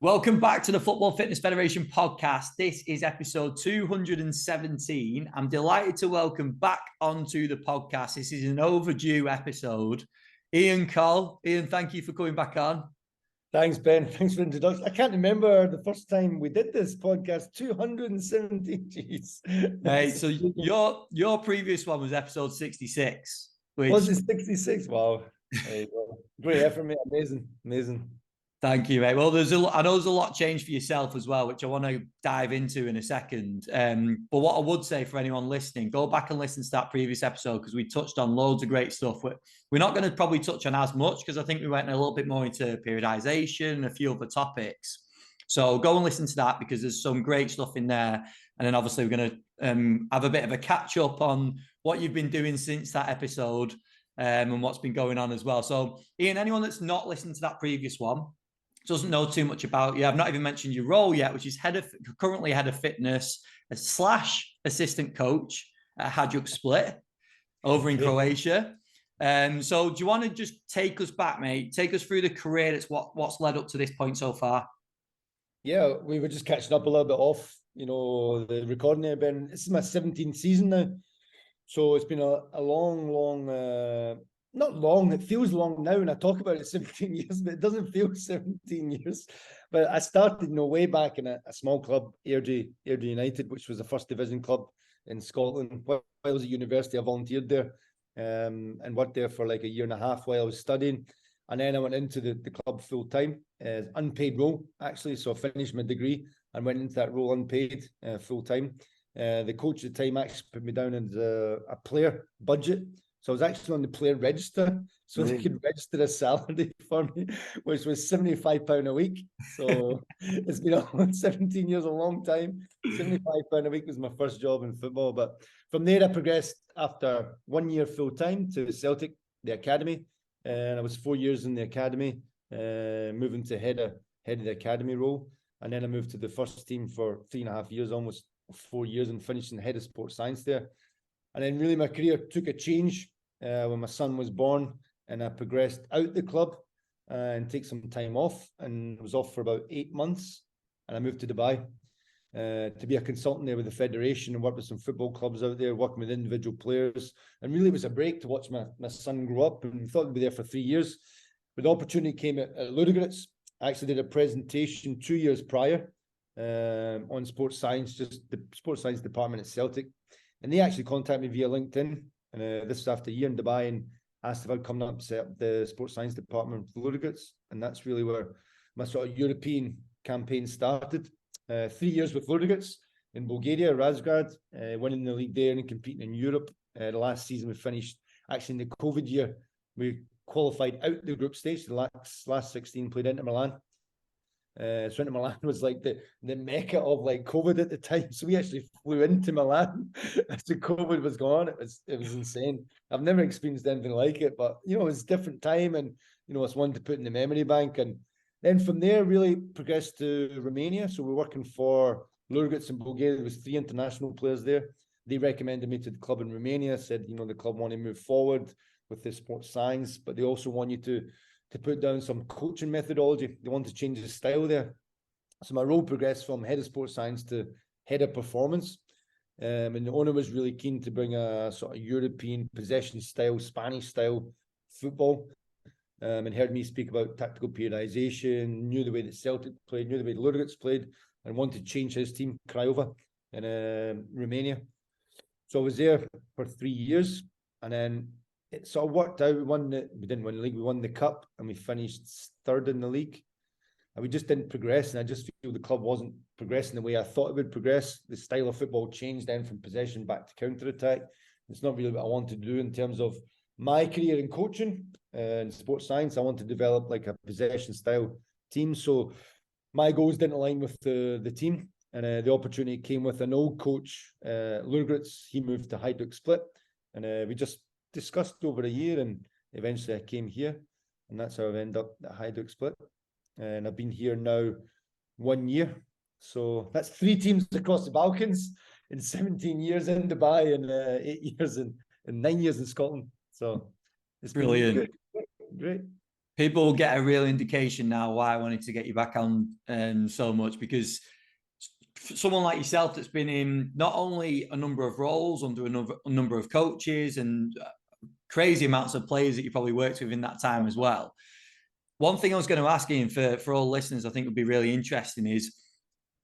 Welcome back to the Football Fitness Federation podcast. This is episode 217. I'm delighted to welcome back onto the podcast. This is an overdue episode. Ian Coll. Ian, thank you for coming back on. Thanks, Ben. Thanks for the introduction. I can't remember the first time we did this podcast. 217. Jeez. Hey, so your previous one was episode 66. Was it 66? Wow. Great effort, mate. Amazing. Thank you, mate. Well, I know there's a lot changed for yourself as well, which I want to dive into in a second. But what I would say for anyone listening, go back and listen to that previous episode because we touched on loads of great stuff. We're not going to probably touch on as much because I think we went a little bit more into periodization and a few other topics. So go and listen to that because there's some great stuff in there. And then obviously we're going to have a bit of a catch up on what you've been doing since that episode and what's been going on as well. So Ian, anyone that's not listened to that previous one, doesn't know too much about you. I've not even mentioned your role yet, which is currently head of fitness / assistant coach at Hadjuk Split over in Croatia. So do you want to just take us back, mate? Take us through the career. That's what's led up to this point so far. Yeah, we were just catching up a little bit off, the recording there, Ben. This is my 17th season now. So it's been a long, not long, it feels long now when I talk about it, 17 years, but it doesn't feel 17 years. But I started, way back in a small club, Airdrie United, which was the first division club in Scotland. While I was at university, I volunteered there and worked there for like a year and a half while I was studying. And then I went into the club full time, unpaid role, actually. So I finished my degree and went into that role unpaid, full time. The coach at the time actually put me down as a player budget. So I was actually on the player register, so they could register a salary for me, which was £75 a week. So it's been 17 years, a long time. £75 a week was my first job in football. But from there, I progressed after 1 year full time to Celtic, the academy. And I was 4 years in the academy, moving to head of the academy role. And then I moved to the first team for 3.5 years, almost 4 years, and finishing head of sports science there. And then really my career took a change when my son was born, and I progressed out the club and take some time off, and was off for about 8 months. And I moved to Dubai to be a consultant there with the federation and work with some football clubs out there, working with individual players. And really it was a break to watch my son grow up, and we thought we'd be there for 3 years. But the opportunity came at Ludogorets. I actually did a presentation 2 years prior on sports science, just the sports science department at Celtic. And they actually contacted me via LinkedIn. And this was after a year in Dubai, and asked if I'd come up and set up the sports science department for Ludogorets. And that's really where my sort of European campaign started. 3 years with Ludogorets in Bulgaria, Razgrad, winning the league there and competing in Europe. The last season we finished, actually in the COVID year, we qualified out the group stage. The last 16 played Inter Milan. So Inter Milan was like the mecca of like COVID at the time. So we actually flew into Milan as the COVID was going on. It was insane. I've never experienced anything like it, but it was a different time, and it's one to put in the memory bank. And then from there, really progressed to Romania. So we're working for Ludogorets in Bulgaria. There was 3 international players there. They recommended me to the club in Romania. Said the club want to move forward with the sports science, but they also want you to put down some coaching methodology. They want to change the style there. So my role progressed from head of sports science to head of performance. And the owner was really keen to bring a sort of European possession style, Spanish style football. And heard me speak about tactical periodization, knew the way that Celtic played, knew the way the Ludogorets played, and wanted to change his team, Craiova, in Romania. So I was there for 3 years, and then it sort of worked out. We didn't win the league. We won the cup, and we finished 3rd in the league. And we just didn't progress. And I just feel the club wasn't progressing the way I thought it would progress. The style of football changed then from possession back to counter-attack. It's not really what I wanted to do in terms of my career in coaching and sports science. I want to develop like a possession style team. So my goals didn't align with the team. And the opportunity came with an old coach, Ludogorets. He moved to Hytro Split. And we just discussed over a year, and eventually I came here, and that's how I've ended up at Hadjuk Split. And I've been here now 1 year. So that's 3 teams across the Balkans in 17 years in Dubai and 8 years and 9 years in Scotland. So it's brilliant. Great. People will get a real indication now why I wanted to get you back on so much, because someone like yourself that's been in not only a number of roles under a number of coaches and crazy amounts of players that you probably worked with in that time as well. One thing I was going to ask you, for all listeners, I think would be really interesting is,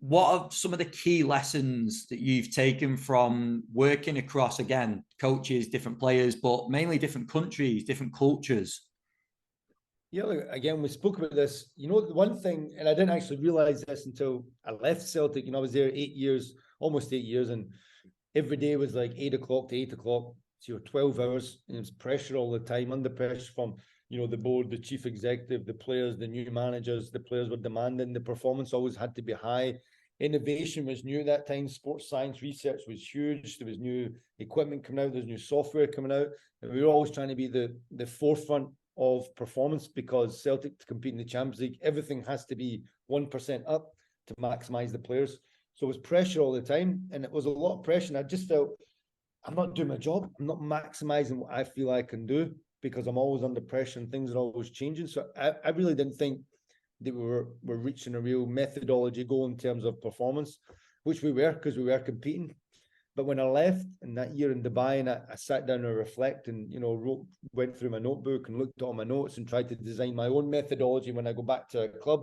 what are some of the key lessons that you've taken from working across, again, coaches, different players, but mainly different countries, different cultures? Yeah, look, again, we spoke about this. You know, the one thing, and I didn't actually realize this until I left Celtic. You know, I was there 8 years, almost 8 years, and every day was like 8 o'clock to 8 o'clock. So you're 12 hours, and it was pressure all the time, under pressure from, you know, the board, the chief executive, the players, the new managers. The players were demanding. The performance always had to be high. Innovation was new at that time. Sports science research was huge. There was new equipment coming out. There's new software coming out. And we were always trying to be the forefront of performance, because Celtic, to compete in the Champions League, everything has to be 1% up to maximise the players. So it was pressure all the time, and it was a lot of pressure. And I just felt, I'm not doing my job. I'm not maximising what I feel I can do, because I'm always under pressure and things are always changing. So I really didn't think that we were reaching a real methodology goal in terms of performance, which we were, because we were competing. But when I left in that year in Dubai, and I sat down and reflect, and, you know, went through my notebook and looked at all my notes and tried to design my own methodology when I go back to a club,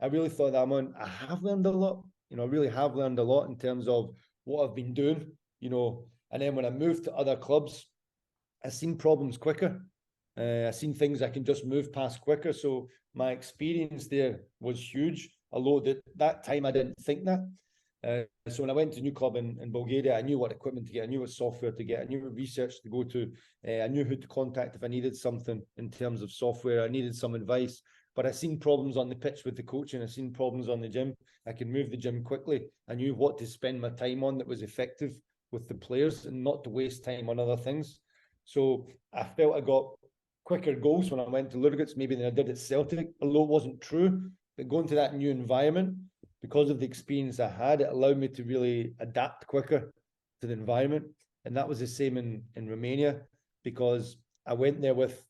I really thought that I have learned a lot. You know, I really have learned a lot in terms of what I've been doing, you know. And then when I moved to other clubs, I seen problems quicker. I seen things I can just move past quicker. So my experience there was huge, although that time I didn't think that. So when I went to a new club in Bulgaria, I knew what equipment to get, I knew what software to get, I knew what research to go to, I knew who to contact if I needed something in terms of software, I needed some advice. But I seen problems on the pitch with the coaching, I seen problems on the gym. I could move the gym quickly. I knew what to spend my time on that was effective with the players, and not to waste time on other things. So I felt I got quicker goals when I went to Ludogorets maybe than I did at Celtic, although it wasn't true. But going to that new environment, because of the experience I had, it allowed me to really adapt quicker to the environment. And that was the same in Romania, because I went there with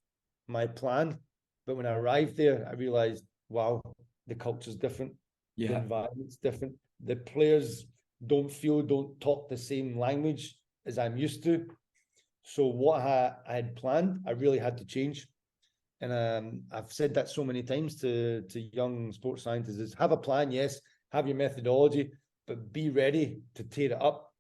my plan. But when I arrived there, I realized, wow, the culture's different. Yeah. The environment's different. The players don't talk the same language as I'm used to. So what I had planned, I really had to change. And I've said that so many times to young sports scientists, is have a plan, yes, have your methodology, but be ready to tear it up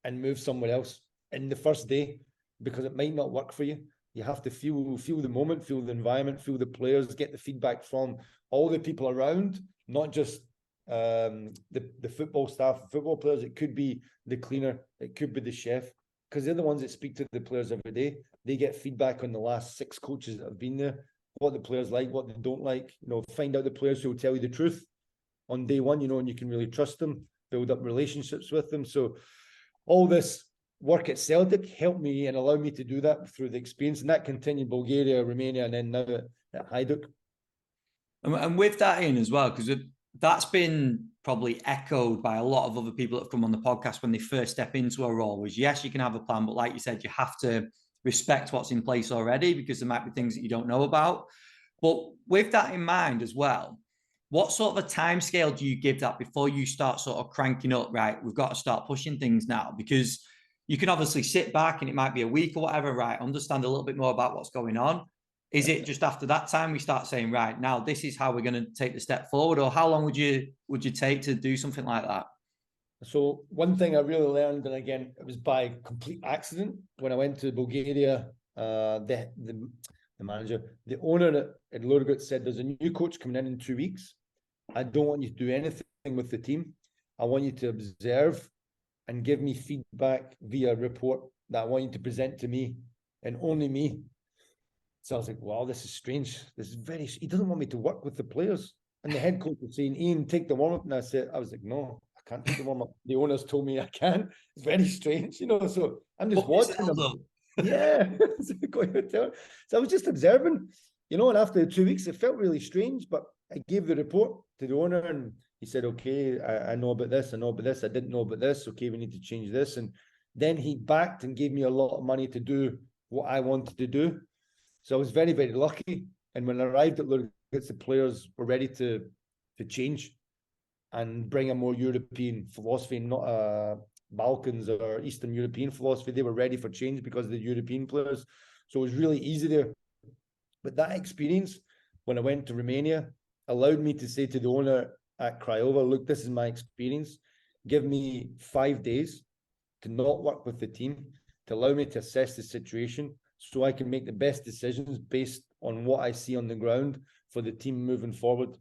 and move somewhere else in the first day, because it might not work for you. You have to feel the moment, feel the environment, feel the players, get the feedback from all the people around, not just the football staff, football players. It could be the cleaner, it could be the chef, because they're the ones that speak to the players every day. They get feedback on the last 6 coaches that have been there, what the players like, what they don't like. You know, find out the players who will tell you the truth on day one, you know, and you can really trust them, build up relationships with them. So all this work at Celtic helped me and allowed me to do that through the experience, and that continued Bulgaria, Romania, and then now at Hadjuk. And with that in as well, because that's been probably echoed by a lot of other people that have come on the podcast when they first step into a role, was yes, you can have a plan, but like you said, you have to respect what's in place already, because there might be things that you don't know about. But with that in mind as well, what sort of a time scale do you give that before you start sort of cranking up, right? We've got to start pushing things now, because you can obviously sit back and it might be a week or whatever, right? Understand a little bit more about what's going on. Is it just after that time we start saying, right, now this is how we're going to take the step forward? Or how long would you take to do something like that? So one thing I really learned, and again, it was by complete accident, when I went to Bulgaria, the manager, the owner at Ludogorets said, there's a new coach coming in 2 weeks. I don't want you to do anything with the team. I want you to observe and give me feedback via report that I want you to present to me, and only me. So I was like, wow, this is strange. This is he doesn't want me to work with the players. And the head coach was saying, Ian, take the warm-up. And I was like, no, I can't take the warm-up. The owners told me I can. It's very strange, you know. So I'm just watching them. Yeah. So I was just observing, you know, and after 2 weeks, it felt really strange, but I gave the report to the owner, and he said, okay, I know about this, I know about this, I didn't know about this, okay, we need to change this. And then he backed and gave me a lot of money to do what I wanted to do. So I was very, very lucky. And when I arrived at Ludogorets, the players were ready to change and bring a more European philosophy, not a Balkans or Eastern European philosophy. They were ready for change because of the European players. So it was really easy there. But that experience, when I went to Romania, allowed me to say to the owner at Craiova, look, this is my experience. Give me 5 days to not work with the team, to allow me to assess the situation so I can make the best decisions based on what I see on the ground for the team moving forward.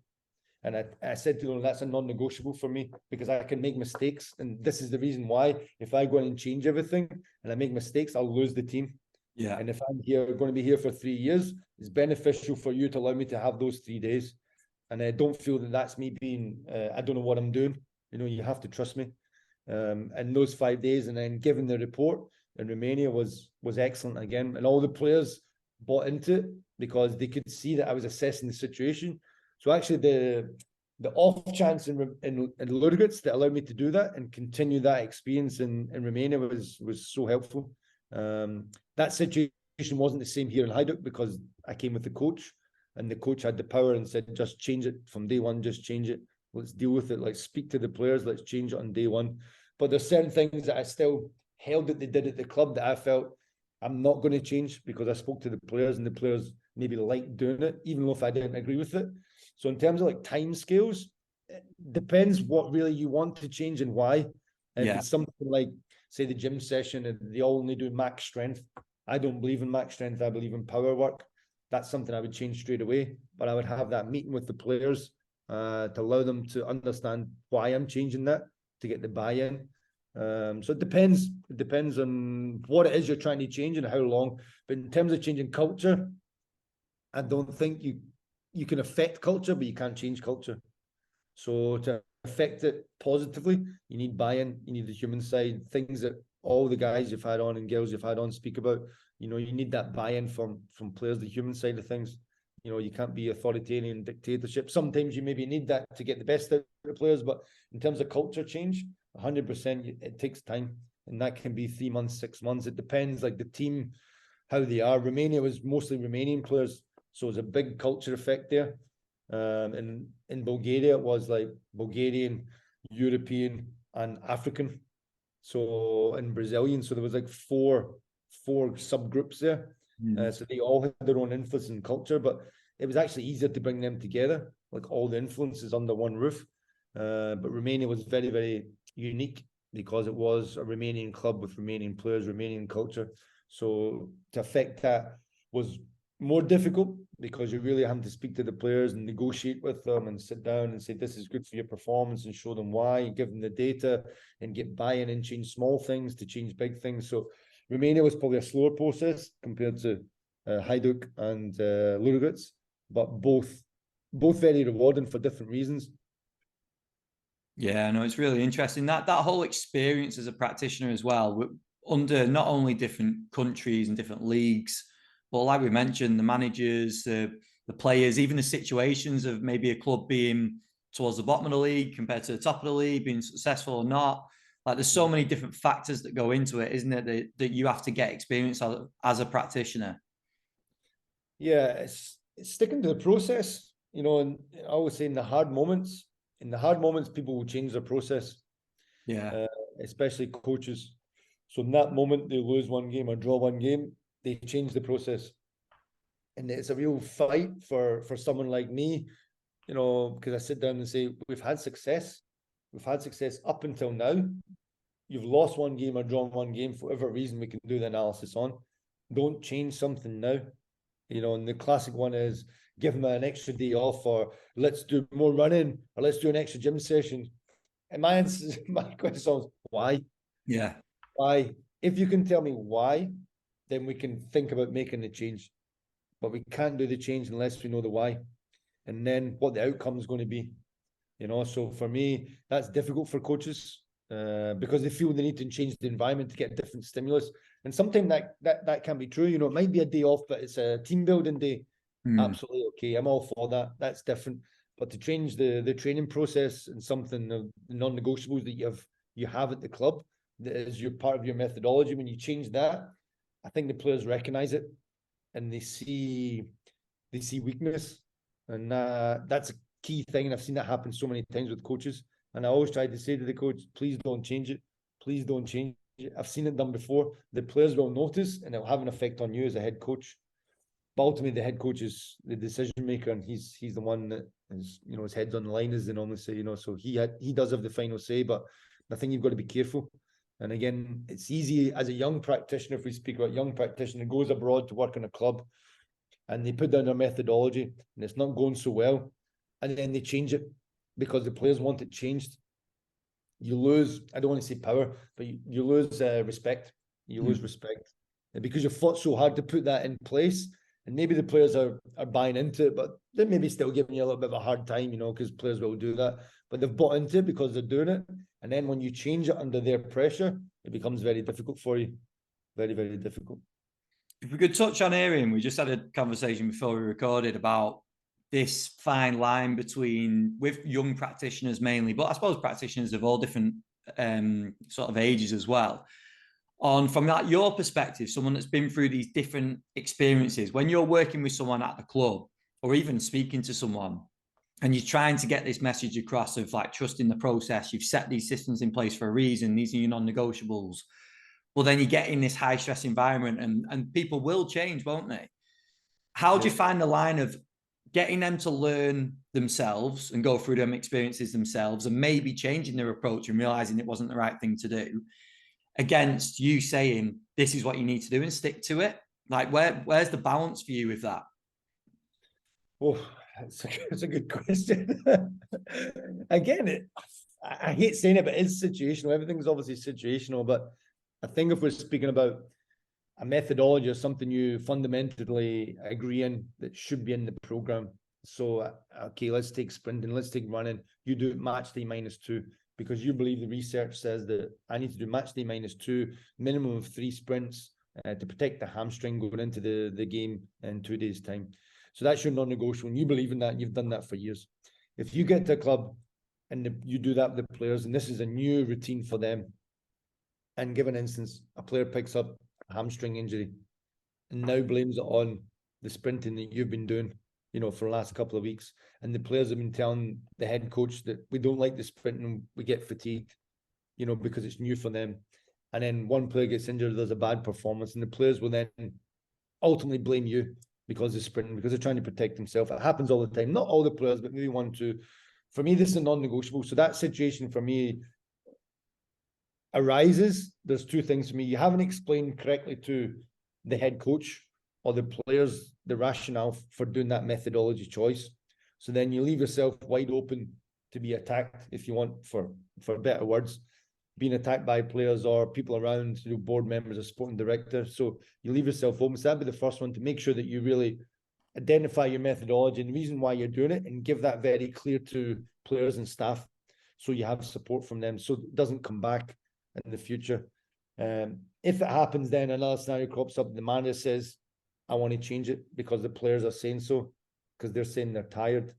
And I said to them, that's a non-negotiable for me because I can make mistakes. And this is the reason why if I go in and change everything and I make mistakes, I'll lose the team. Yeah. And if I'm going to be here for 3 years, it's beneficial for you to allow me to have those 3 days. And I don't feel that that's me being, I don't know what I'm doing. You know, you have to trust me. And those 5 days and then giving the report in Romania was excellent again. And all the players bought into it because they could see that I was assessing the situation. So actually the off chance in Ludogorets that allowed me to do that and continue that experience in Romania was so helpful. That situation wasn't the same here in Hadjuk because I came with the coach and the coach had the power and said, just change it from day one, just change it. Let's deal with it. Let's speak to the players. Let's change it on day one. But there's certain things that I still held that they did at the club that I felt I'm not going to change because I spoke to the players and the players maybe liked doing it, even though if I didn't agree with it. So in terms of like time scales, it depends what really you want to change and why. If it's something like, say, the gym session and they all only do max strength, I don't believe in max strength. I believe in power work. That's something I would change straight away. But I would have that meeting with the players to allow them to understand why I'm changing that, to get the buy-in. So it depends. It depends on what it is you're trying to change and how long. But in terms of changing culture, I don't think you can affect culture, but you can't change culture. So to affect it positively, you need buy-in, you need the human side, things that all the guys you've had on and girls you've had on speak about. You know, you need that buy-in from players, the human side of things. You know, you can't be authoritarian dictatorship. Sometimes you maybe need that to get the best out of the players, but in terms of culture change, 100%, it takes time. And that can be 3 months, 6 months. It depends, like the team, how they are. Romania was mostly Romanian players, so it's a big culture effect there. And in Bulgaria, it was like Bulgarian, European, and African. So in Brazilian, so there was like four subgroups there. So they all had their own influence and culture, but it was actually easier to bring them together, like all the influences under one roof. But Romania was very, very unique because it was a Romanian club with Romanian players, Romanian culture. So to affect that was more difficult because you really have to speak to the players and negotiate with them and sit down and say, this is good for your performance and show them why, give them the data and get buy-in and change small things to change big things. So Romania was probably a slower process compared to Hajduk and Ludogorets, but both very rewarding for different reasons. Yeah, no, it's really interesting that whole experience as a practitioner as well, under not only different countries and different leagues, but like we mentioned, the managers, the players, even the situations of maybe a club being towards the bottom of the league compared to the top of the league, being successful or not. Like there's so many different factors that go into it, isn't it? That you have to get experience as a practitioner. Yeah, it's sticking to the process, you know, and I always say in the hard moments, people will change their process. Yeah. Especially coaches. So in that moment, they lose one game or draw one game, they change the process. And it's a real fight for someone like me, you know, because I sit down and say, we've had success up until now. You've lost one game or drawn one game for whatever reason we can do the analysis on. Don't change something now. You know, and the classic one is give them an extra day off, or let's do more running, or let's do an extra gym session. And my answer, my question is why? Yeah. Why? If you can tell me why, then we can think about making the change. But we can't do the change unless we know the why, and then what the outcome is going to be. You know, so for me, that's difficult for coaches because they feel they need to change the environment to get a different stimulus. And sometimes that can be true. You know, it might be a day off, but it's a team building day. Absolutely okay. I'm all for that. That's different. But to change the training process and something of the non-negotiables that you have at the club that is your part of your methodology, when you change that, I think the players recognize it and they see they see weakness, and that's a key thing. And I've seen that happen so many times with coaches. And I always try to say to the coach, please don't change it. Please don't change it. I've seen it done before. The players will notice, and it'll have an effect on you as a head coach. But ultimately, the head coach is the decision maker, and he's the one that is, his head's on the line, as they normally say. So he does have the final say. But I think you've got to be careful. And again, it's easy as a young practitioner, if we speak about young practitioner, goes abroad to work in a club, and they put down their methodology, and it's not going so well, and then they change it because the players want it changed. You lose, I don't want to say power, but you lose respect. You lose respect. And because you fought so hard to put that in place, and maybe the players are buying into it, but they're maybe still giving you a little bit of a hard time, because players will do that. But they've bought into it because they're doing it. And then when you change it under their pressure, it becomes very difficult for you. Very, very difficult. If we could touch on Arian, we just had a conversation before we recorded about this fine line between, with young practitioners mainly, but I suppose practitioners of all different sort of ages as well. From that, your perspective, someone that's been through these different experiences, when you're working with someone at the club or even speaking to someone, and you're trying to get this message across of like trusting the process, you've set these systems in place for a reason, these are your non-negotiables. Well, then you get in this high stress environment, and people will change, won't they? How do you find the line of getting them to learn themselves and go through them experiences themselves, and maybe changing their approach and realizing it wasn't the right thing to do, against you saying, this is what you need to do and stick to it? Like, where's the balance for you with that? Oh, it's a good question. Again, I hate saying it, but it's situational. Everything's obviously situational. But I think if we're speaking about a methodology or something you fundamentally agree in that should be in the program. So, okay, let's take sprinting, let's take running. You do match day -2 because you believe the research says that I need to do match day -2, minimum of 3 sprints to protect the hamstring going into the game in 2 days' time. So that's your non-negotiable, and you believe in that, and you've done that for years. If you get to a club and you do that with the players, and this is a new routine for them, and give an instance, a player picks up a hamstring injury and now blames it on the sprinting that you've been doing, for the last couple of weeks. And the players have been telling the head coach that we don't like the sprinting, we get fatigued, because it's new for them. And then one player gets injured, there's a bad performance, and the players will then ultimately blame you because of sprinting, because they're trying to protect themselves. It happens all the time. Not all the players, but maybe 1, 2. For me, this is a non-negotiable. So that situation for me arises. There's 2 things for me. You haven't explained correctly to the head coach or the players the rationale for doing that methodology choice. So then you leave yourself wide open to be attacked, if you want, for better words, being attacked by players or people around, board members or sporting directors. So you leave yourself open. So that'd be the first one, to make sure that you really identify your methodology and the reason why you're doing it, and give that very clear to players and staff so you have support from them so it doesn't come back in the future. If it happens, then another scenario crops up, the manager says, I want to change it because the players are saying so, because they're saying they're tired.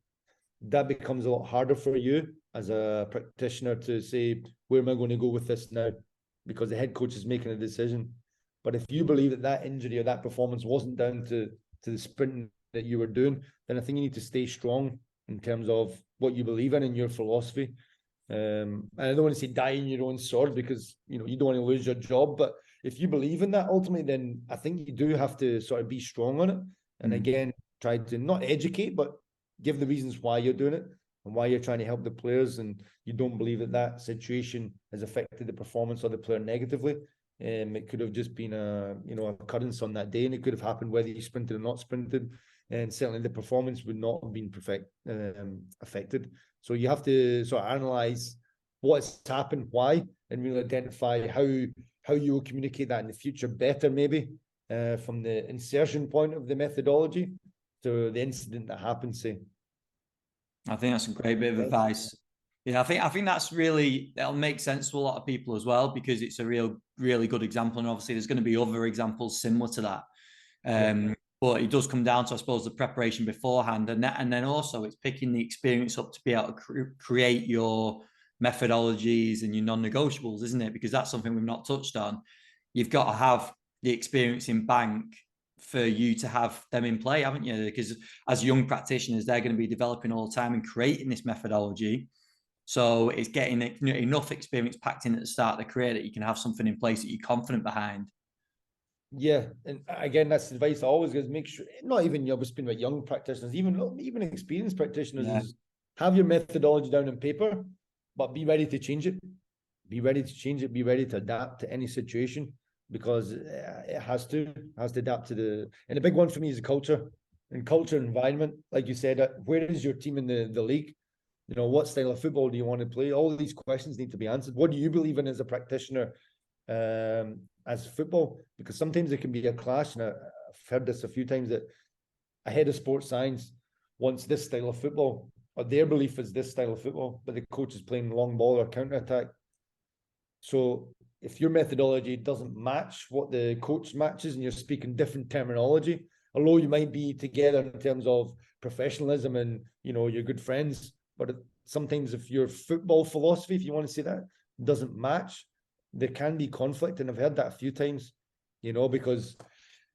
That becomes a lot harder for you as a practitioner to say, where am I going to go with this now? Because the head coach is making a decision. But if you believe that that injury or that performance wasn't down to the sprinting that you were doing, then I think you need to stay strong in terms of what you believe in and your philosophy. And I don't want to say die in your own sword, because you don't want to lose your job, but if you believe in that ultimately, then I think you do have to sort of be strong on it, and again try to not educate but give the reasons why you're doing it and why you're trying to help the players, and you don't believe that situation has affected the performance of the player negatively. It could have just been a occurrence on that day, and it could have happened whether you sprinted or not sprinted, and certainly the performance would not have been affected. So you have to sort of analyze what's happened, why, and really identify how you will communicate that in the future better, maybe from the insertion point of the methodology to the incident that happened, say. I think that's a great bit of advice. Yeah, I think that'll make sense to a lot of people as well, because it's a really good example, and obviously there's going to be other examples similar to that. But it does come down to, I suppose, the preparation beforehand, and then also it's picking the experience up to be able to create your methodologies and your non-negotiables, isn't it? Because that's something we've not touched on. You've got to have the experience in bank for you to have them in play, haven't you? Because as young practitioners, they're going to be developing all the time and creating this methodology. So it's getting enough experience packed in at the start of the career that you can have something in place that you're confident behind. Yeah, and again, that's the advice I always give: make sure, not even you're speaking about young practitioners, even experienced practitioners, is have your methodology down on paper, but be ready to change it. Be ready to change it. Be ready to adapt to any situation, because it has to adapt to the. And the big one for me is the culture environment. Like you said, where is your team in the league? You know, what style of football do you want to play? All of these questions need to be answered. What do you believe in as a practitioner? As football, because sometimes it can be a clash, and I've heard this a few times, that a head of sports science wants this style of football, or their belief is this style of football, but the coach is playing long ball or counter attack. So if your methodology doesn't match what the coach matches, and you're speaking different terminology, although you might be together in terms of professionalism and, you know, you're good friends, but sometimes if your football philosophy, if you want to say that, doesn't match, there can be conflict. And I've heard that a few times, you know, because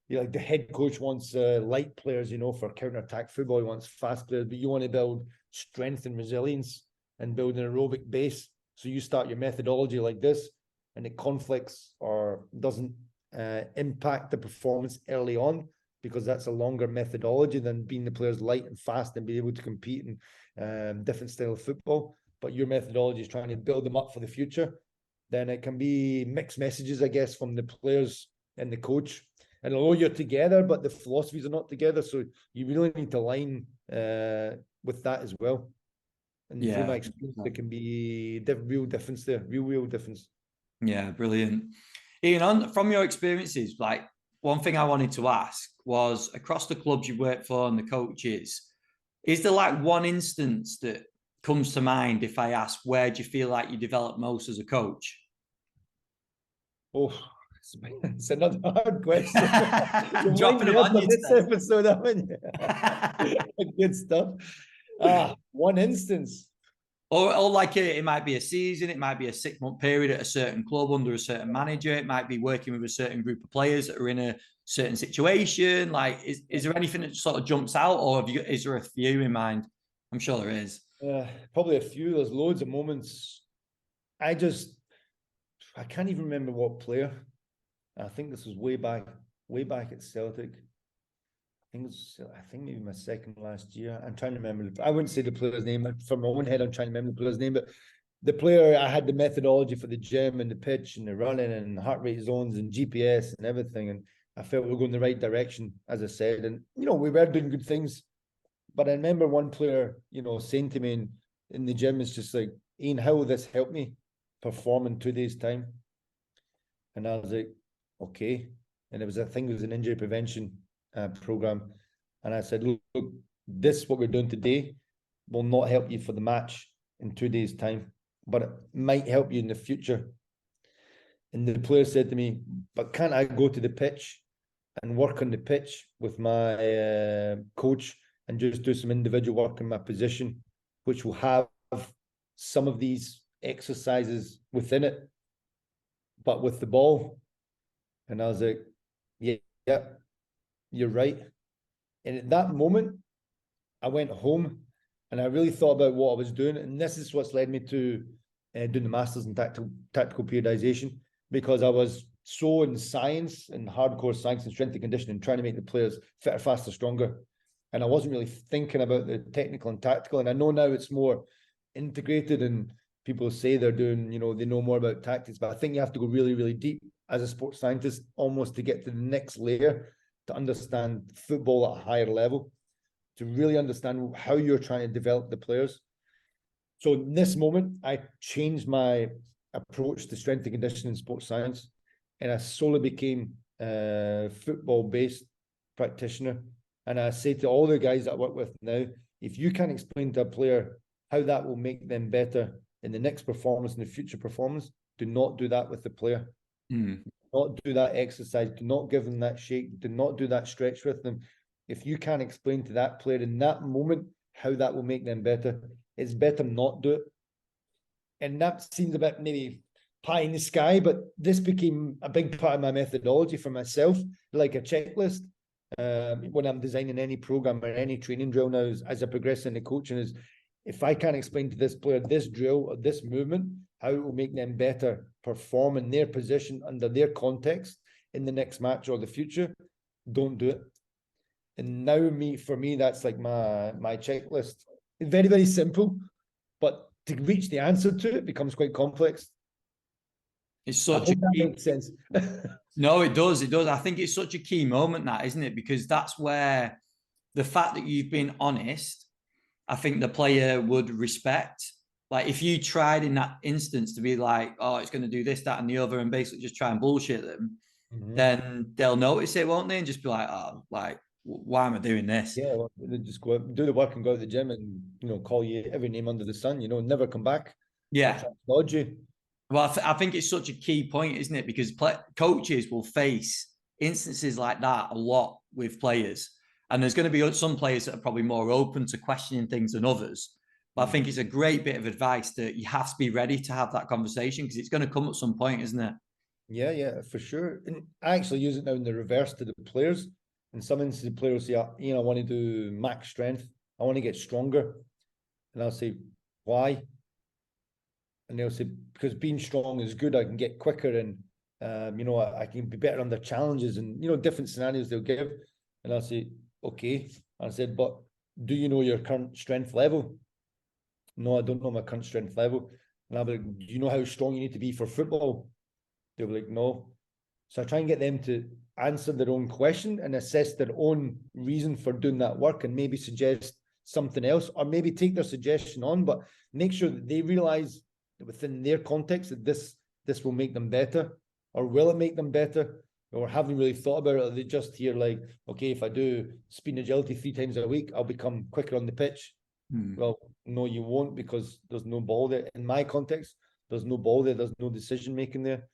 like the head coach wants light players, you know, for counter-attack football. He wants fast players, but you want to build strength and resilience and build an aerobic base. So you start your methodology like this, and it conflicts or doesn't impact the performance early on, because that's a longer methodology than being the players light and fast and be able to compete in different style of football. But your methodology is trying to build them up for the future. Then it can be mixed messages, I guess, from the players and the coach. And although you're together, but the philosophies are not together, so you really need to align with that as well. And through my experience, there can be real difference there, real difference. Yeah, brilliant. Ian, from your experiences, like, one thing I wanted to ask was, across the clubs you've worked for and the coaches, is there like one instance that comes to mind if I ask, where do you feel like you developed most as a coach? Oh, it's another hard question. Dropping them on you this episode, haven't you? Good stuff. One instance. Or like it might be a season, it might be a 6-month period at a certain club under a certain manager, it might be working with a certain group of players that are in a certain situation. Like, is there anything that sort of jumps out, or is there a few in mind? I'm sure there is. Probably a few. There's loads of moments. I can't even remember what player. I think this was way back at Celtic. I think maybe my second last year. I'm trying to remember. I wouldn't say the player's name. From my own head, I'm trying to remember the player's name. But the player, I had the methodology for the gym and the pitch and the running and heart rate zones and GPS and everything. And I felt we were going the right direction, as I said. And, you know, we were doing good things. But I remember one player, you know, saying to me in the gym, it's just like, Ian, how will this help me perform in 2 days' time? And I was like, okay. And it was an injury prevention program. And I said, look, this, what we're doing today, will not help you for the match in 2 days' time, but it might help you in the future. And the player said to me, but can't I go to the pitch and work on the pitch with my coach and just do some individual work in my position, which will have some of these exercises within it, but with the ball? And I was like, yeah, you're right. And at that moment, I went home and I really thought about what I was doing. And this is what's led me to doing the Masters in tactical periodization, because I was so in science and hardcore science and strength and conditioning, trying to make the players fitter, faster, stronger. And I wasn't really thinking about the technical and tactical. And I know now it's more integrated, and people say they're doing, you know, they know more about tactics, but I think you have to go really, really deep as a sports scientist almost to get to the next layer, to understand football at a higher level, to really understand how you're trying to develop the players. So in this moment, I changed my approach to strength and conditioning in sports science, and I solely became a football-based practitioner. And I say to all the guys that I work with now, if you can explain to a player how that will make them better in the next performance, in the future performance, do not do that with the player. Do not do that exercise. Do not give them that shake. Do not do that stretch with them. If you can't explain to that player in that moment how that will make them better, it's better not do it. And that seems a bit maybe pie in the sky, but this became a big part of my methodology for myself, like a checklist. when I'm designing any program or any training drill now, as I progress into coaching, is if I can't explain to this player this drill or this movement, how it will make them better perform in their position under their context in the next match or the future, don't do it. And now for me, that's like my checklist. It's very, very simple, but to reach the answer to it becomes quite complex. It's such I hope that makes sense. No, it does. It does. I think it's such a key moment, that, isn't it? Because that's where the fact that you've been honest, I think the player would respect. Like, if you tried in that instance to be like, oh, it's going to do this, that, and the other, and basically just try and bullshit them, then they'll notice it, won't they? And just be like, oh, like, why am I doing this? Yeah, well, they just go out, do the work and go out to the gym and, call you every name under the sun, never come back. Yeah. Dodge you. Well, I think it's such a key point, isn't it? Because coaches will face instances like that a lot with players. And there's going to be some players that are probably more open to questioning things than others. But I think it's a great bit of advice that you have to be ready to have that conversation, because it's going to come at some point, isn't it? Yeah, for sure. And I actually use it now in the reverse to the players. In some instances, the player will say, I want to do max strength. I want to get stronger. And I'll say, why? And they'll say, because being strong is good. I can get quicker and, I can be better under challenges and, different scenarios they'll give. And I'll say, okay. And I said, but do you know your current strength level? No, I don't know my current strength level. And I'll be like, do you know how strong you need to be for football? They'll be like, no. So I try and get them to answer their own question and assess their own reason for doing that work, and maybe suggest something else, or maybe take their suggestion on, but make sure that they realize that within their context that this will make them better, or will it make them better, or haven't really thought about it. Or they just hear like, okay, if I do speed and agility 3 times a week, I'll become quicker on the pitch. Well, no, you won't, because there's no ball there. In my context, there's no ball there. There's no decision making there.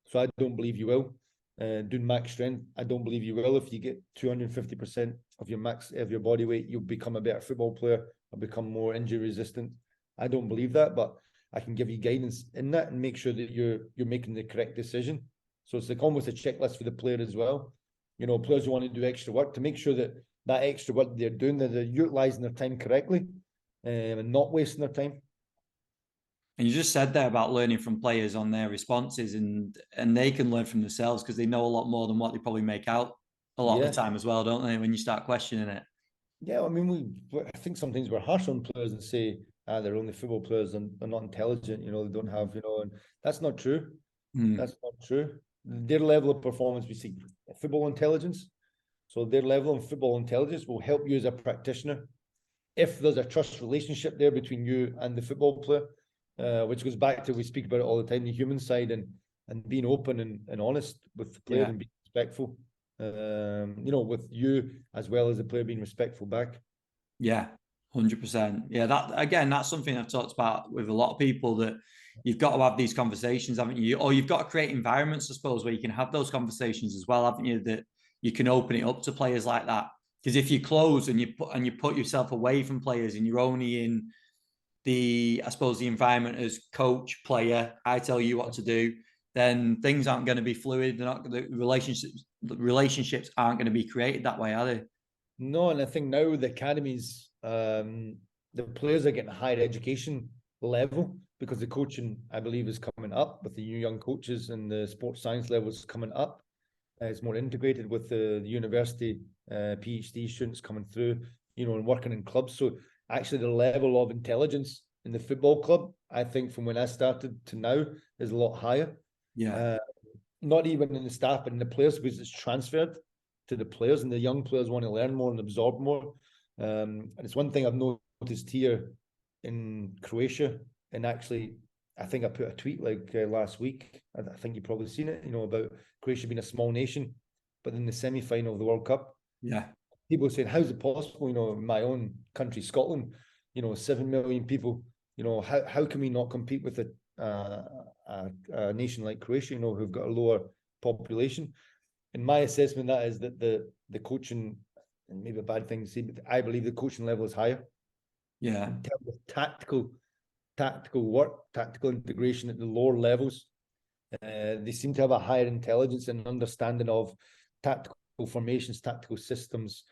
So I don't believe you will. Doing max strength, I don't believe you will. If you get 250% of your body weight, you'll become a better football player or become more injury resistant. I don't believe that, but I can give you guidance in that and make sure that you're making the correct decision. So it's like almost a checklist for the player as well. Players who want to do extra work, to make sure that extra work they're doing, that they're utilizing their time correctly, and not wasting their time. And you just said there about learning from players on their responses, and they can learn from themselves because they know a lot more than what they probably make out a lot of the time as well, don't they? When you start questioning it. Yeah, I mean, I think sometimes we're harsh on players and say, they're only football players and they're not intelligent. They don't have, and that's not true. That's not true. Their level of performance, we see football intelligence. So their level of football intelligence will help you as a practitioner. If there's a trust relationship there between you and the football player, which goes back to, we speak about it all the time, the human side and being open and honest with the player and being respectful, with you as well as the player being respectful back. Yeah, 100%. Yeah, that's something I've talked about with a lot of people, that you've got to have these conversations, haven't you? Or you've got to create environments, I suppose, where you can have those conversations as well, haven't you? That you can open it up to players like that. Because if you close and you put yourself away from players and you're only in the environment as coach, player, I tell you what to do, then things aren't going to be fluid. The relationships aren't going to be created that way, are they? No, and I think now the academies, the players are getting a higher education level, because the coaching, I believe, is coming up with the new young coaches, and the sports science level is coming up. It's more integrated with the university PhD students coming through, and working in clubs. So actually the level of intelligence in the football club, I think from when I started to now, is a lot higher. Yeah. Not even in the staff, but in the players, because it's transferred to the players, and the young players want to learn more and absorb more. And it's one thing I've noticed here in Croatia, and actually I think I put a tweet last week, I think you've probably seen it, about Croatia being a small nation, but in the semi-final of the World Cup. Yeah. People saying, how's it possible, my own country, Scotland, 7 million people, how can we not compete with a nation like Croatia, who've got a lower population? And my assessment that is that the coaching, and maybe a bad thing to say, but I believe the coaching level is higher. Yeah. In terms of tactical work, tactical integration at the lower levels, they seem to have a higher intelligence and understanding of tactical formations, tactical systems,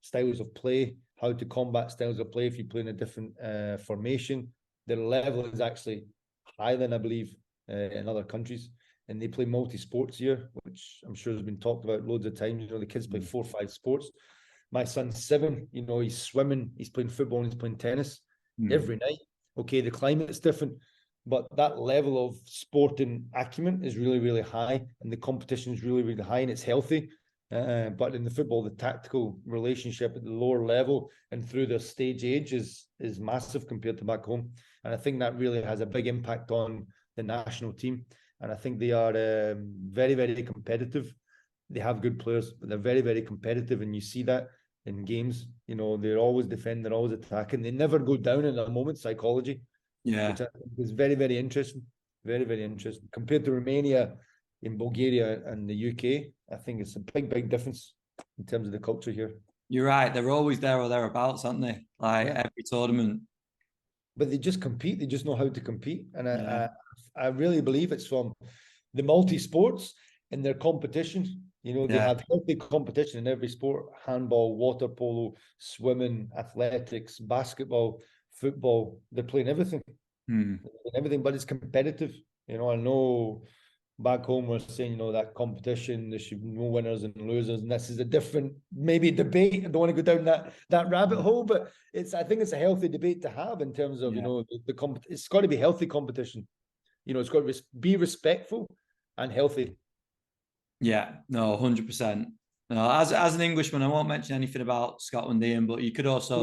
styles of play, how to combat styles of play if you play in a different formation. The level is actually higher than I believe in other countries. And they play multi-sports here, which I'm sure has been talked about loads of times. You know, the kids play 4 or 5 sports. My son's 7, you know, he's swimming, he's playing football, and he's playing tennis every night. Okay, the climate's different, but that level of sporting acumen is really, really high, and the competition is really, really high, and it's healthy. But in the football, the tactical relationship at the lower level and through their stage age is massive compared to back home. And I think that really has a big impact on the national team. And I think they are very, very competitive. They have good players, but they're very, very competitive. And you see that in games. You know, they're always defending, they're always attacking. They never go down in a moment, psychology. Yeah. Which I think is very, very interesting. Very, very interesting. Compared to Romania, in Bulgaria and the UK, I think it's a big, big difference in terms of the culture here. You're right. They're always there or thereabouts, aren't they? Like every tournament. But they just compete. They just know how to compete. And I really believe it's from the multi-sports and their competition. You know, they have healthy competition in every sport: handball, water polo, swimming, athletics, basketball, football. They're playing everything. Everything, but it's competitive. You know, I know back home we're saying, you know, that competition, there should be no winners and losers, and this is a different maybe debate. I don't want to go down that rabbit hole, but I think it's a healthy debate to have in terms of, you know, it's got to be healthy competition. You know, it's got to be respectful and healthy. Yeah, no, 100%. No, as an Englishman, I won't mention anything about Scotland, Ian, but you could also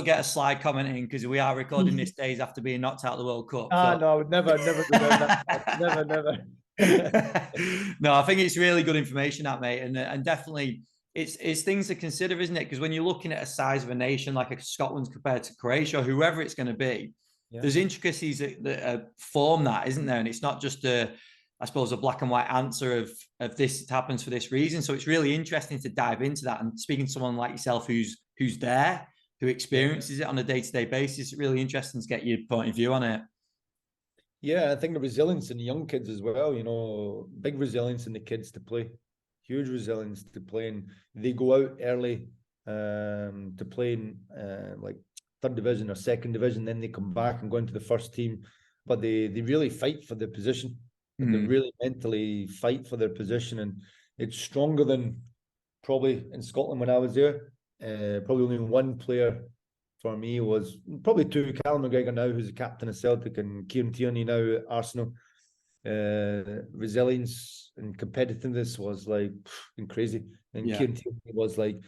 get a slide comment in, because we are recording this days after being knocked out of the World Cup. No, I would never go down that. Never. No, I think it's really good information, that, mate, and definitely it's things to consider, isn't it? Because when you're looking at a size of a nation like a Scotland compared to Croatia, or whoever it's going to be, there's intricacies that form that, isn't there? And it's not just I suppose, a black and white answer of this happens for this reason. So it's really interesting to dive into that. And speaking to someone like yourself who's there, who experiences it on a day-to-day basis, it's really interesting to get your point of view on it. Yeah, I think the resilience in the young kids as well, you know, big resilience in the kids to play, huge resilience to play. And they go out early to play in like 3rd division or 2nd division, then they come back and go into the first team. But they really fight for their position. And they really mentally fight for their position. And it's stronger than probably in Scotland when I was there. Probably only one player for me was probably 2, Callum McGregor now, who's the captain of Celtic, and Kieran Tierney now at Arsenal. Resilience and competitiveness was like crazy. And Kieran Tierney was like,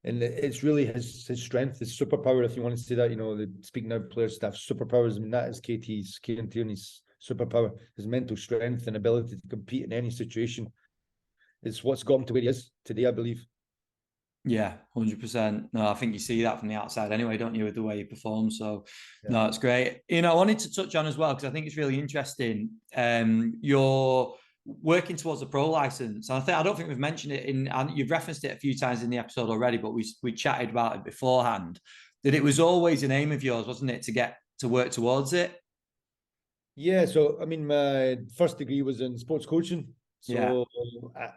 and it's really his strength, his superpower, if you want to say that. You know, speaking of players to have superpowers, I mean, that is Kieran Tierney's superpower. His mental strength and ability to compete in any situation is what's got him to where he is today, I believe. Yeah, 100%. No, I think you see that from the outside anyway, don't you, with the way he performs? So, no, it's great. You know, I wanted to touch on as well, because I think it's really interesting. You're working towards a pro license. And I don't think we've mentioned it and you've referenced it a few times in the episode already, but we chatted about it beforehand, that it was always an aim of yours, wasn't it, to work towards it? Yeah, so I mean, my first degree was in sports coaching. So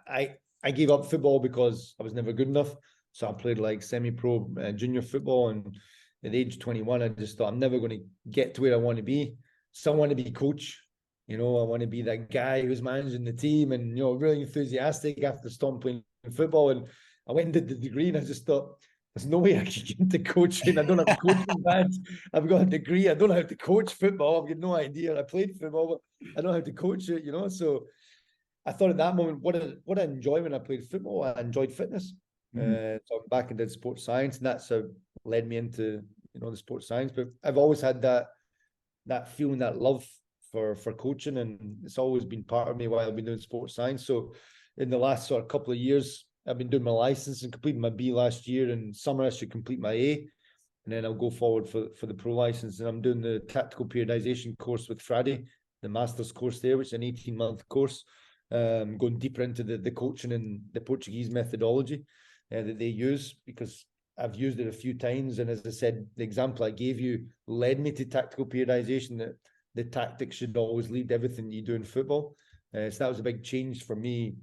I gave up football because I was never good enough. So I played like semi-pro junior football, and at the age of 21, I just thought I'm never going to get to where I want to be. So I want to be coach. You know, I want to be that guy who's managing the team and, you know, really enthusiastic after stopping playing football. And I went and did the degree, and I just thought, there's no way I can get into coaching. I don't have a coaching badge. I've got a degree. I don't know how to coach football. I've got no idea. I played football, but I don't know how to coach it, you know. So I thought at that moment, what I enjoyed when I played football. I enjoyed fitness. So I'm back and did sports science, and that's how led me into, you know, the sports science. But I've always had that feeling, that love for coaching, and it's always been part of me while I've been doing sports science. So in the last sort of couple of years, I've been doing my license and completing my B last year. In summer, I should complete my A, and then I'll go forward for the pro license. And I'm doing the tactical periodization course with Frade, the master's course there, which is an 18-month course, going deeper into the coaching and the Portuguese methodology that they use, because I've used it a few times. And as I said, the example I gave you led me to tactical periodization, that the tactics should always lead everything you do in football. So that was a big change for me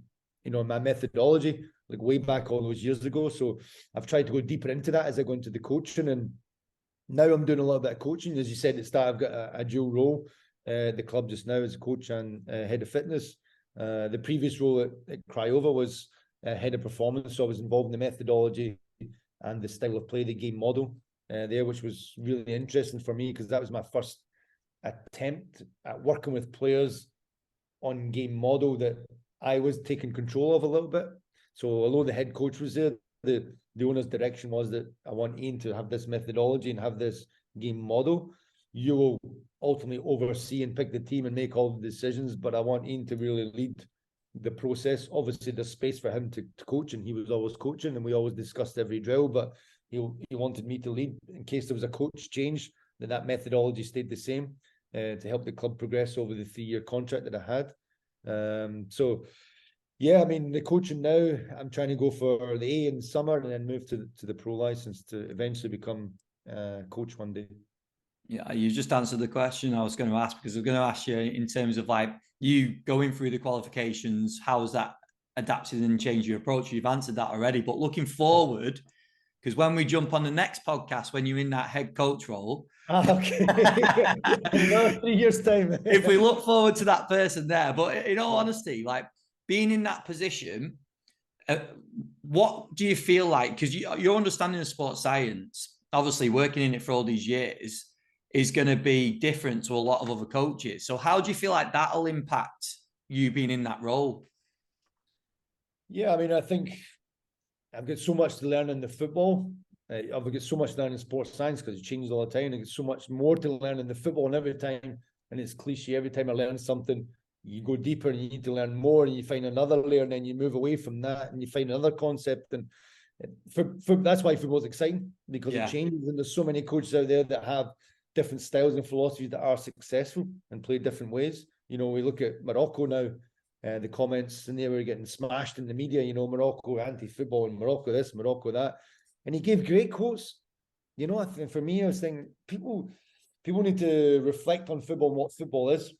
my methodology, like way back all those years ago. So I've tried to go deeper into that as I go into the coaching, and now I'm doing a little bit of coaching. As you said at the start, I've got a dual role at the club just now as a coach and head of fitness. The previous role at Craiova was head of performance, so I was involved in the methodology and the style of play, the game model there, which was really interesting for me because that was my first attempt at working with players on game model that I was taking control of a little bit. So although the head coach was there, the owner's direction was that I want Ian to have this methodology and have this game model. You will ultimately oversee and pick the team and make all the decisions, but I want Ian to really lead the process. Obviously, there's space for him to coach, and he was always coaching, and we always discussed every drill, but he wanted me to lead in case there was a coach change, then that methodology stayed the same to help the club progress over the 3-year contract that I had. So yeah, I mean, the coaching now, I'm trying to go for the A in the summer and then move to the pro license to eventually become coach one day. Yeah, you just answered the question I was going to ask, because I was going to ask you in terms of like you going through the qualifications, how has that adapted and changed your approach? You've answered that already, but looking forward, because when we jump on the next podcast, when you're in that head coach role, okay, another 3 years time. if we look forward to that person there, but in all honesty, like being in that position, what do you feel like? Because your understanding of sports science, obviously working in it for all these years, is going to be different to a lot of other coaches. So how do you feel like that'll impact you being in that role? Yeah, I mean, I think I've got so much to learn in the football. I've got so much to learn in sports science because it changes all the time. I get so much more to learn in the football, and every time, and it's cliche, every time I learn something, you go deeper and you need to learn more, and you find another layer, and then you move away from that and you find another concept. And that's why football's exciting, because it changes, and there's so many coaches out there that have different styles and philosophies that are successful and play different ways. We look at Morocco now, the comments, and they were getting smashed in the media, Morocco anti-football, and Morocco this, Morocco that. And he gave great quotes. I think for me, I was thinking people need to reflect on football and what football is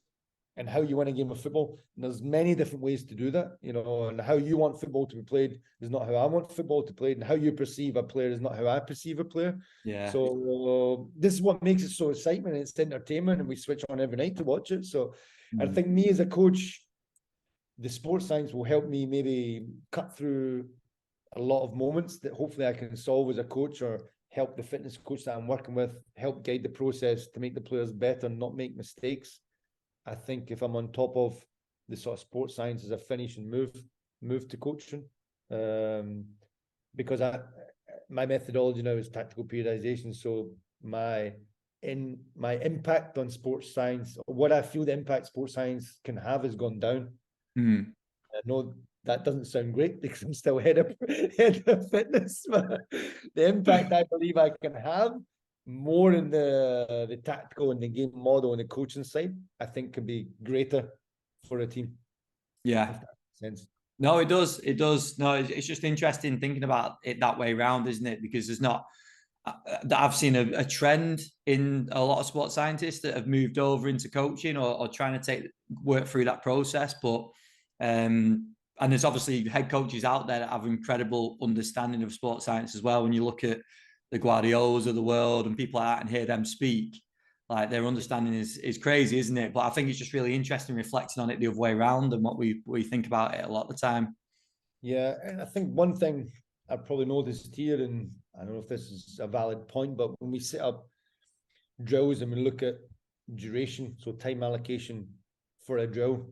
and how you win a game of football. And there's many different ways to do that, and how you want football to be played is not how I want football to be played, and how you perceive a player is not how I perceive a player. Yeah. So this is what makes it so exciting, and it's entertainment, and we switch on every night to watch it. So I think me as a coach, the sports science will help me maybe cut through a lot of moments that hopefully I can solve as a coach, or help the fitness coach that I'm working with, help guide the process to make the players better and not make mistakes. I think if I'm on top of the sort of sports science as I finish and move to coaching, because my methodology now is tactical periodization. So my impact on sports science, or what I feel the impact sports science can have, has gone down. I know that doesn't sound great because I'm still head of fitness, but the impact I believe I can have more in the tactical and the game model and the coaching side, I think can be greater for a team. Yeah. If that makes sense. No, it does. It does. No, it's just interesting thinking about it that way around, isn't it? Because there's not, I've seen a trend in a lot of sports scientists that have moved over into coaching or trying to work through that process. But, and there's obviously head coaches out there that have incredible understanding of sports science as well. When you look at the Guardiolas of the world and people like that and hear them speak, like their understanding is crazy, isn't it? But I think it's just really interesting reflecting on it the other way around and what we think about it a lot of the time. Yeah, and I think one thing I probably noticed here, and I don't know if this is a valid point, but when we set up drills and we look at duration, so time allocation for a drill,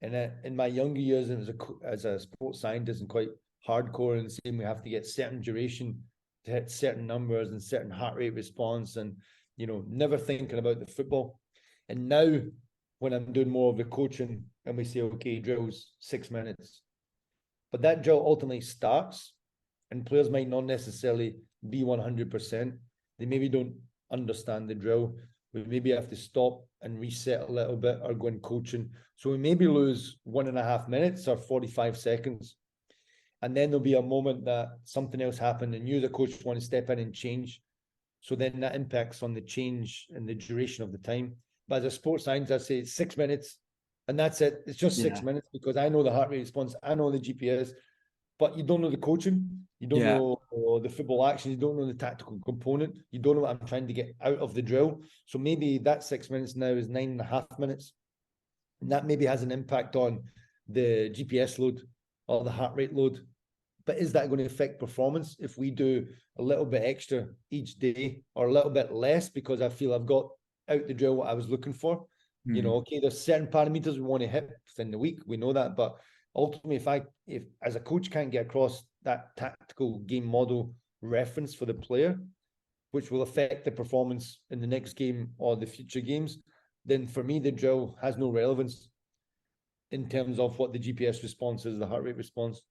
and in my younger years, and as a sports scientist and quite hardcore and saying we have to get certain duration to hit certain numbers and certain heart rate response, and never thinking about the football. And now when I'm doing more of the coaching and we say, okay, drills 6 minutes, but that drill ultimately starts and players might not necessarily be 100%. They maybe don't understand the drill. We maybe have to stop and reset a little bit or go in coaching. So we maybe lose 1.5 minutes or 45 seconds. And then there'll be a moment that something else happened and you, the coach, want to step in and change. So then that impacts on the change and the duration of the time. But as a sports scientist, I say 6 minutes and that's it. It's just 6 Yeah. minutes because I know the heart rate response, I know the GPS, but you don't know the coaching, you don't Yeah. know the football action, you don't know the tactical component, you don't know what I'm trying to get out of the drill. So maybe that 6 minutes now is 9.5 minutes, and that maybe has an impact on the GPS load or the heart rate load. But is that going to affect performance if we do a little bit extra each day or a little bit less because I feel I've got out the drill what I was looking for? You know, okay, there's certain parameters we want to hit within the week. We know that, but ultimately, if as a coach can't get across that tactical game model reference for the player, which will affect the performance in the next game or the future games, then for me the drill has no relevance in terms of what the GPS response is, the heart rate response.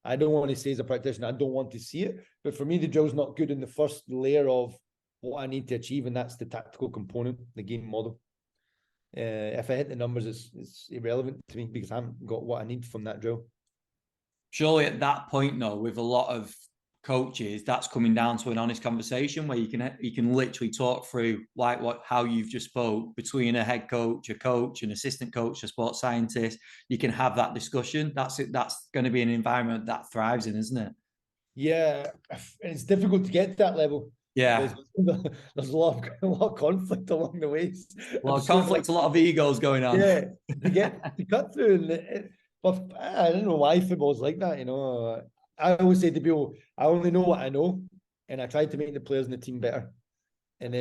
I don't want to say as a practitioner, I don't want to see it, but for me, the drill's not good in the first layer of what I need to achieve, and that's the tactical component, the game model. If I hit the numbers, it's irrelevant to me because I haven't got what I need from that drill. Surely at that point, though, with a lot of coaches, that's coming down to an honest conversation where you can literally talk through like how you've just spoke between a head coach, a coach, an assistant coach, a sports scientist. You can have that discussion. That's it. That's going to be an environment that thrives in, isn't it? Yeah, it's difficult to get to that level. Yeah. There's a lot of conflict along the way. A lot of conflict, a lot of egos going on. Yeah, to cut through, but I don't know why football's like that. You know, I always say to people, I only know what I know, and I try to make the players in the team better. And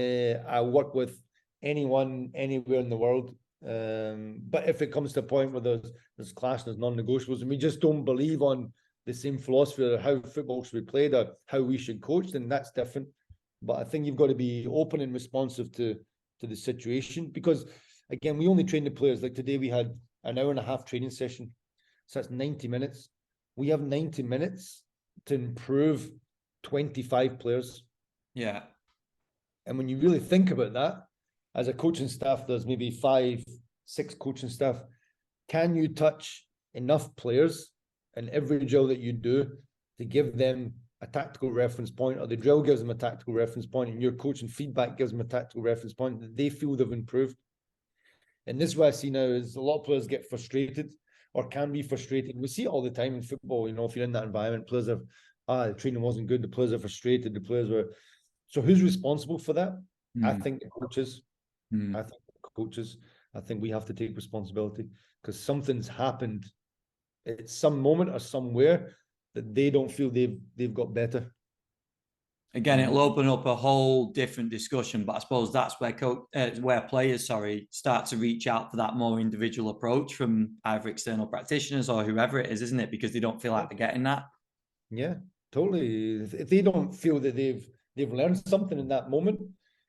I work with anyone, anywhere in the world. But if it comes to a point where there's clash, there's non-negotiables, and we just don't believe on the same philosophy of how football should be played or how we should coach, then that's different. But I think you've got to be open and responsive to the situation because, again, we only train the players. Like today, we had an hour and a half training session, so that's 90 minutes. We have 90 minutes to improve 25 players. Yeah. And when you really think about that, as a coaching staff, there's maybe 5, 6 coaching staff. Can you touch enough players in every drill that you do to give them a tactical reference point, or the drill gives them a tactical reference point, and your coaching feedback gives them a tactical reference point that they feel they've improved? And this is what I see now is a lot of players get frustrated or can be frustrated. We see it all the time in football. You know, if you're in that environment, players have, the training wasn't good, the players are frustrated, the players were. So who's responsible for that? I think the coaches. I think the coaches. I think we have to take responsibility because something's happened at some moment or somewhere that they don't feel they've got better. Again, it'll open up a whole different discussion, but I suppose that's where players, start to reach out for that more individual approach from either external practitioners or whoever it is, isn't it? Because they don't feel like they're getting that. Yeah, totally. If they don't feel that they've learned something in that moment,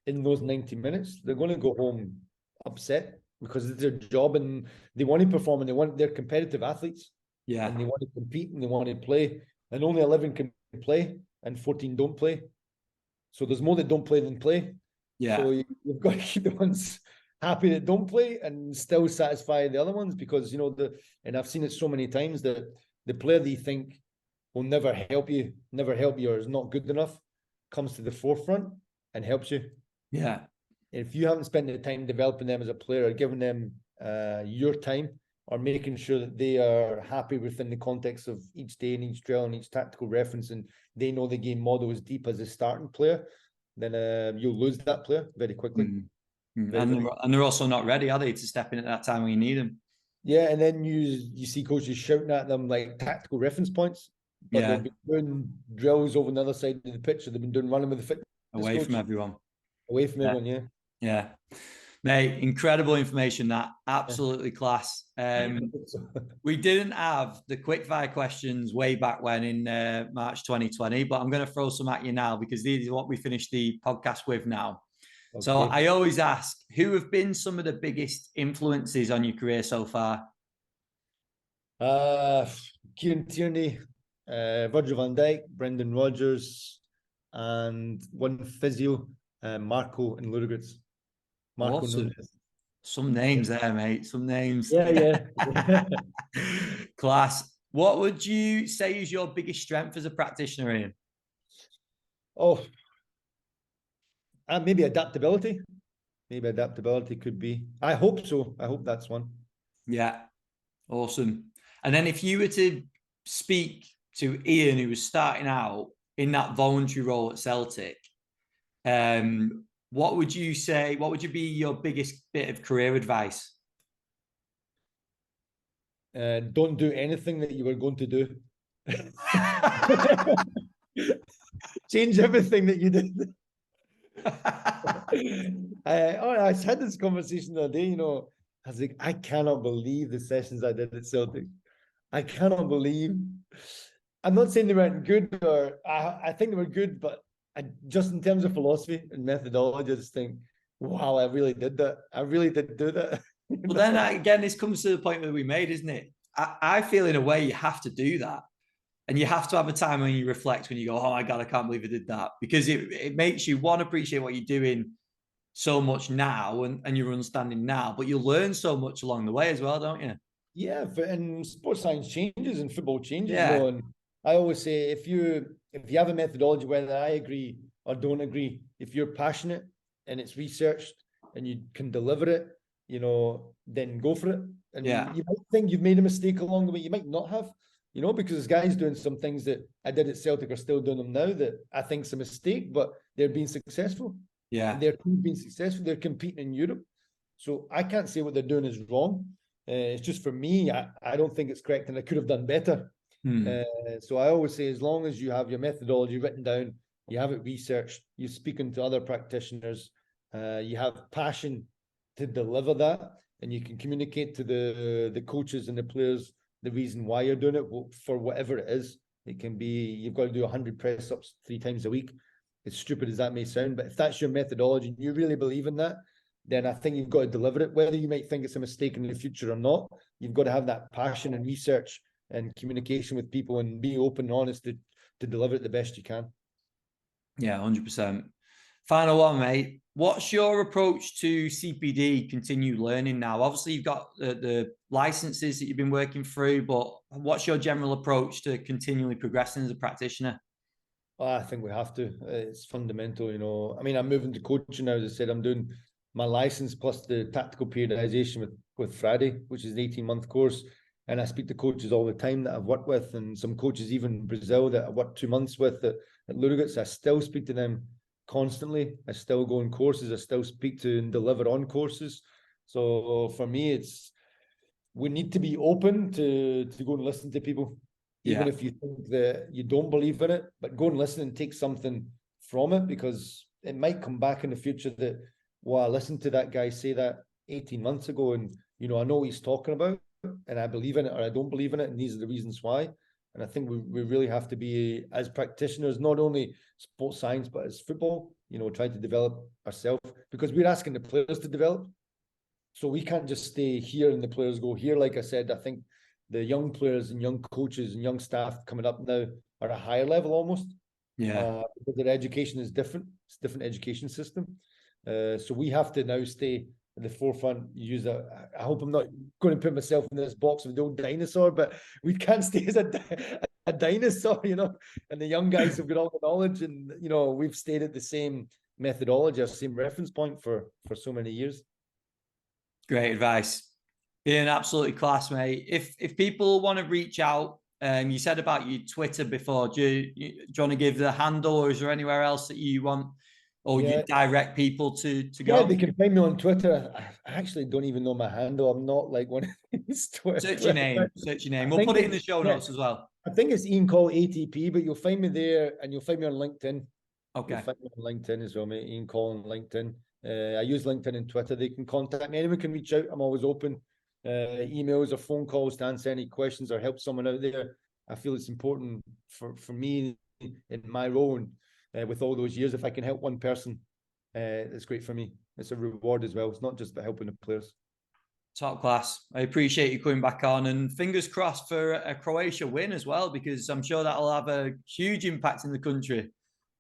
in those 90 minutes, they're going to go home upset because it's their job and they want to perform and they're competitive athletes. Yeah. And they want to compete and they want to play. And only 11 can play and 14 don't play. So there's more that don't play than play. Yeah. So you've got to keep the ones happy that don't play and still satisfy the other ones because, you know, and I've seen it so many times that the player that you think will never help you or is not good enough comes to the forefront and helps you. Yeah. If you haven't spent the time developing them as a player, giving them your time, or making sure that they are happy within the context of each day and each drill and each tactical reference, and they know the game model as deep as a starting player, then you'll lose that player very quickly. And they're also not ready, are they, to step in at that time when you need them? Yeah, and then you see coaches shouting at them like tactical reference points, but they've been doing drills over the other side of the pitch, or they've been doing running with the fitness Away coach. from everyone. Away from everyone, yeah. Yeah. Mate, incredible information, that absolutely class. We didn't have the quick fire questions way back when in March 2020, but I'm going to throw some at you now because these are what we finished the podcast with now. Okay. So I always ask, who have been some of the biggest influences on your career so far? Kieran Tierney, Virgil van Dijk, Brendan Rodgers, and one physio, Marco and Ludogorets. Marco awesome. Some names there, mate. Some names. Yeah. Class. What would you say is your biggest strength as a practitioner, Ian? Oh, maybe adaptability. Maybe adaptability could be. I hope so. I hope that's one. Yeah, awesome. And then if you were to speak to Ian, who was starting out in that voluntary role at Celtic, what would you say? What would you be your biggest bit of career advice? Don't do anything that you were going to do. Change everything that you did. I had this conversation the other day, I was like, I cannot believe the sessions I did at Celtic. I cannot believe. I'm not saying they weren't good, or I think they were good, but just in terms of philosophy and methodology, I just think, wow, I really did that. I really did do that. Well, then again, this comes to the point that we made, isn't it? I feel in a way you have to do that. And you have to have a time when you reflect, when you go, oh my God, I can't believe I did that. Because it makes you, one, appreciate what you're doing so much now and you're understanding now, but you learn so much along the way as well, don't you? Yeah, and sports science changes and football changes, Yeah. and I always say if you have a methodology, whether I agree or don't agree, if you're passionate and it's researched and you can deliver it, then go for it. And Yeah. you might think you've made a mistake along the way, you might not have, because there's guys doing some things that I did at Celtic are still doing them now that I think's a mistake, but they're being successful. Yeah. And their team's being successful. They're competing in Europe. So I can't say what they're doing is wrong. It's just for me, I don't think it's correct and I could have done better. So I always say, as long as you have your methodology written down, you have it researched, you're speaking to other practitioners, you have passion to deliver that, and you can communicate to the coaches and the players the reason why you're doing it for whatever it is. It can be you've got to do 100 press ups 3 times a week. As stupid as that may sound, but if that's your methodology and you really believe in that, then I think you've got to deliver it. Whether you might think it's a mistake in the future or not, you've got to have that passion and research and communication with people and be open and honest to deliver it the best you can. Yeah, 100%. Final one, mate. What's your approach to CPD, continue learning now? Obviously, you've got the licenses that you've been working through, but what's your general approach to continually progressing as a practitioner? I think we have to. It's fundamental, I mean, I'm moving to coaching now. As I said, I'm doing my license plus the tactical periodization with Friday, which is an 18-month course. And I speak to coaches all the time that I've worked with, and some coaches even in Brazil that I worked 2 months with at Ludogorets. I still speak to them constantly. I still go on courses. I still speak to and deliver on courses. So for me, we need to be open to go and listen to people. Even if you think that you don't believe in it, but go and listen and take something from it, because it might come back in the future that, well, I listened to that guy say that 18 months ago, and I know what he's talking about, and I believe in it or I don't believe in it, and these are the reasons why. And I think we really have to be, as practitioners, not only sports science, but as football, try to develop ourselves, because we're asking the players to develop. So we can't just stay here and the players go here. Like I said, I think the young players and young coaches and young staff coming up now are a higher level almost. Because their education is different. It's a different education system. So we have to now stay at the forefront. I hope I'm not going to put myself in this box of the old dinosaur, but we can't stay as a dinosaur, and the young guys have got all the knowledge, and we've stayed at the same methodology, our same reference point for so many years. Great advice. Ian, absolutely class, mate. If people want to reach out, you said about your Twitter before. Do you want to give the handle, or is there anywhere else that you want, or you direct people to go? Yeah, they can find me on Twitter. I actually don't even know my handle. I'm not like one of these Twitter. Search your name. We'll put it in the show notes as well. I think it's Ian Coll ATP, but you'll find me there, and you'll find me on LinkedIn. Okay. You'll find me on LinkedIn as well, mate. Ian Coll on LinkedIn. I use LinkedIn and Twitter. They can contact me. Anyone can reach out. I'm always open. Emails or phone calls to answer any questions or help someone out there. I feel it's important for me in my role, and with all those years, if I can help one person, it's great for me. It's a reward as well. It's not just about helping the players. Top class. I appreciate you coming back on, and fingers crossed for a Croatia win as well, because I'm sure that'll have a huge impact in the country.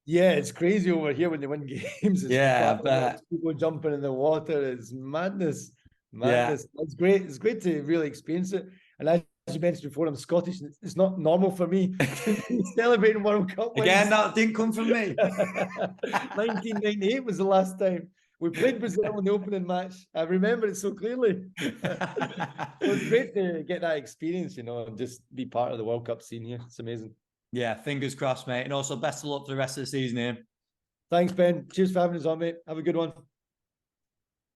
Yeah, it's crazy over here when they win games. It's people jumping in the water. It's madness. Yeah. It's great. It's great to really experience it. And as you mentioned before, I'm Scottish. And it's not normal for me to be celebrating World Cup wins. Again, that didn't come from me. 1998 was the last time. We played Brazil in the opening match. I remember it so clearly. It was great to get that experience, and just be part of the World Cup scene here. It's amazing. Yeah, fingers crossed, mate. And also best of luck for the rest of the season here. Thanks, Ben. Cheers for having us on, mate. Have a good one.